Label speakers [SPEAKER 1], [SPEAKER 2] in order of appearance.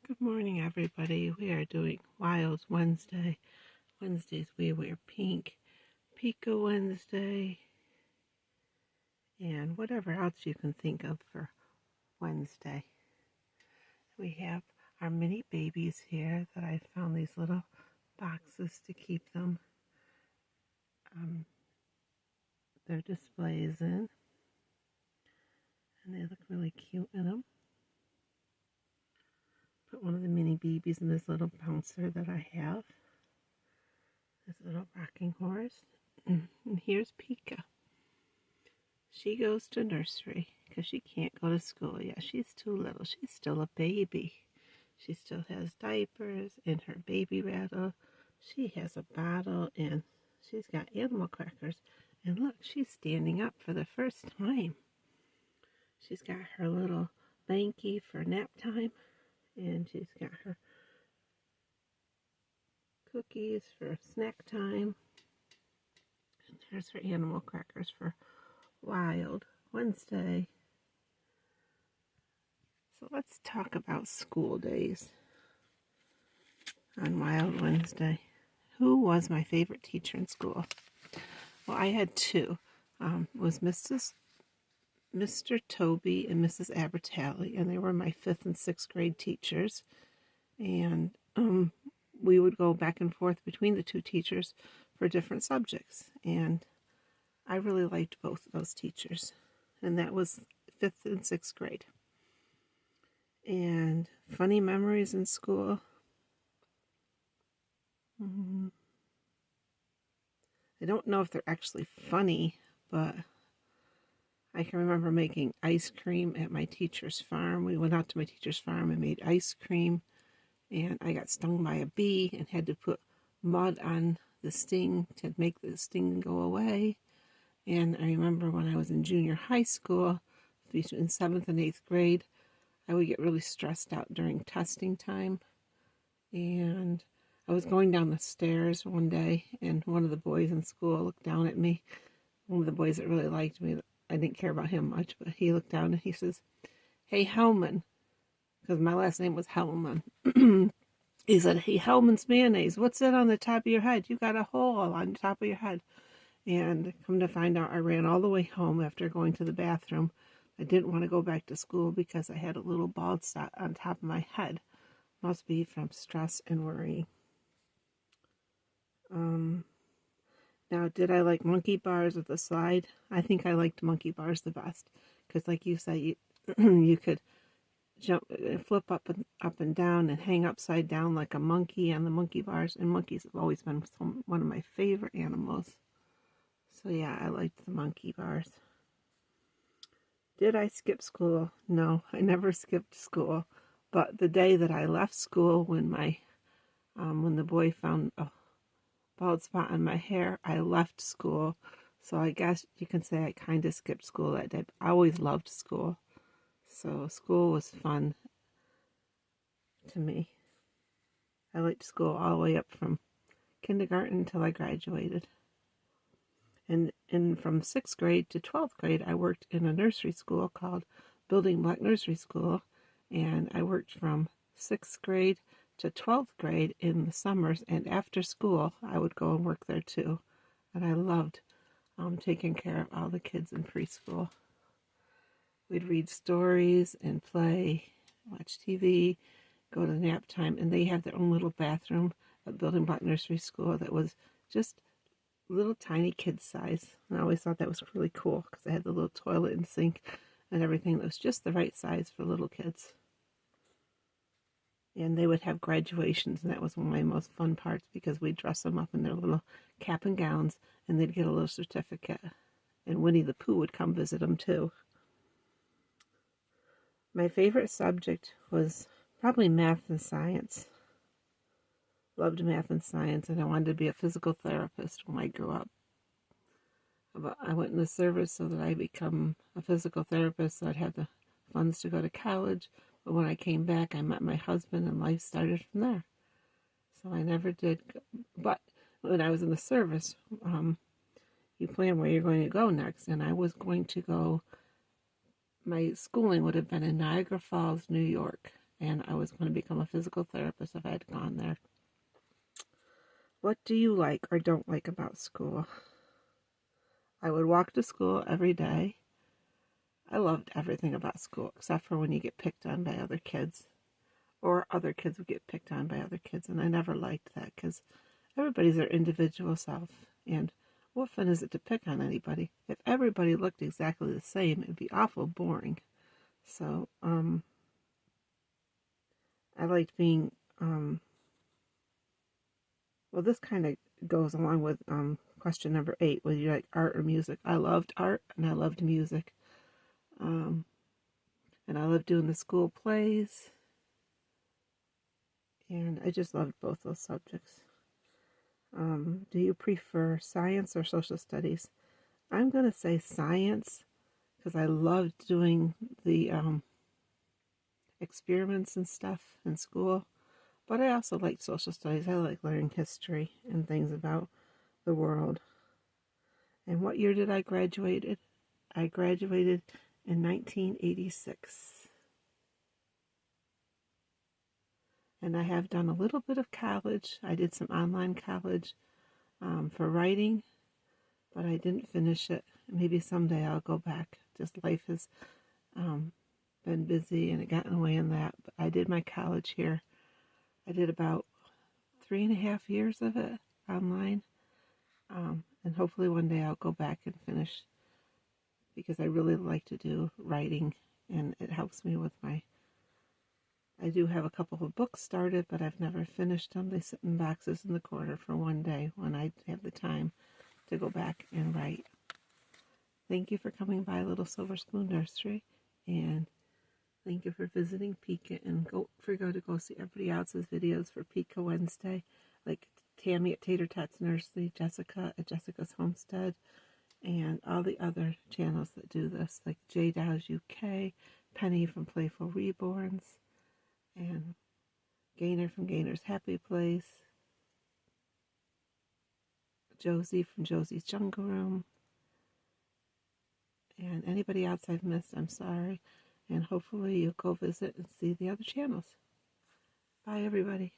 [SPEAKER 1] Good morning, everybody. We are doing Wild Wednesday. Wednesdays we wear pink, Peeka Wednesday, and whatever else you can think of for Wednesday. We have our mini babies here that I found these little boxes to keep them. Their displays in, and they look really cute in them. Put one of the mini babies in this little bouncer that I have. This little rocking horse. And here's Peeka. She goes to nursery because she can't go to school yet. She's too little. She's still a baby. She still has diapers and her baby rattle. She has a bottle and she's got animal crackers. And look, she's standing up for the first time. She's got her little blankie for nap time. And she's got her cookies for snack time. And there's her animal crackers for Wild Wednesday. So let's talk about school days on Wild Wednesday. Who was my favorite teacher in school? Well, I had two. It was Mr. Toby and Mrs. Abertale, and they were my 5th and 6th grade teachers. And we would go back and forth between the two teachers for different subjects. And I really liked both of those teachers. And that was 5th and 6th grade. And funny memories in school. I don't know if they're actually funny, but I can remember making ice cream at my teacher's farm. We went out to my teacher's farm and made ice cream, and I got stung by a bee and had to put mud on the sting to make the sting go away. And I remember when I was in junior high school, between 7th and 8th grade, I would get really stressed out during testing time. And I was going down the stairs one day, and one of the boys in school looked down at me. One of the boys that really liked me. I didn't care about him much, but he looked down and he says, "Hey, Hellman," because my last name was Hellman. He said, "Hey, Hellman's mayonnaise, what's that on the top of your head? You got a hole on the top of your head." And come to find out, I ran all the way home after going to the bathroom. I didn't want to go back to school because I had a little bald spot on top of my head. Must be from stress and worry. Now, did I like monkey bars with the slide? I think I liked monkey bars the best because, like you said, you could jump, flip up and down, and hang upside down like a monkey on the monkey bars. And monkeys have always been one of my favorite animals. So yeah, I liked the monkey bars. Did I skip school? No, I never skipped school. But the day that I left school, when the boy found a bald spot on my hair, I left school. So I guess you can say I kind of skipped school that day. I always loved school. So school was fun to me. I liked school all the way up from kindergarten until I graduated. And from 6th grade to 12th grade, I worked in a nursery school called Building Block Nursery School. And I worked from 6th grade to 12th grade in the summers, and after school I would go and work there too. And I loved taking care of all the kids in preschool. We'd read stories and play, watch TV, go to nap time, and they had their own little bathroom at Building Block Nursery School that was just little tiny kid size. And I always thought that was really cool because they had the little toilet and sink and everything that was just the right size for little kids. And they would have graduations, and that was one of my most fun parts because we'd dress them up in their little cap and gowns, and they'd get a little certificate. And Winnie the Pooh would come visit them too. My favorite subject was probably math and science. Loved math and science, and I wanted to be a physical therapist when I grew up. But I went in the service so that I'd become a physical therapist, so I'd have the funds to go to college. But when I came back, I met my husband, and life started from there. So I never did. But when I was in the service, you plan where you're going to go next. And I was going to go, my schooling would have been in Niagara Falls, New York. and I was going to become a physical therapist if I had gone there. What do you like or don't like about school? I would walk to school every day. I loved everything about school except for when you get picked on by other kids, or other kids would get picked on by other kids, and I never liked that because everybody's their individual self, and what fun is it to pick on anybody? If everybody looked exactly the same, it'd be awful boring. So, I liked being, well, this kind of goes along with question number 8, whether you like art or music. I loved art and I loved music. And I loved doing the school plays. And I just loved both those subjects. Do you prefer science or social studies? I'm going to say science because I loved doing the experiments and stuff in school. But I also like social studies. I like learning history and things about the world. And what year did I graduate? I graduated in 1986. And I have done a little bit of college. I did some online college for writing, but I didn't finish it. Maybe someday I'll go back. Just life has been busy and it got in the way in that. But I did my college here. I did about 3.5 years of it online. And hopefully one day I'll go back and finish because I really like to do writing and it helps me with I do have a couple of books started, but I've never finished them. They sit in boxes in the corner for one day when I have the time to go back and write. Thank you for coming by Little Silver Spoon Nursery, and thank you for visiting Peeka, and go to go see everybody else's videos for Peeka Wednesday, like Tammy at Tatortots Nursery, Jessica at Jessica's Homestead, and all the other channels that do this, like J Dow's UK, Penny from Playful Reborns, and Gaynor from Gaynor's Happy Place, Josie from Josie's Jungle Room, and anybody else I've missed, I'm sorry, and hopefully you'll go visit and see the other channels. Bye, everybody.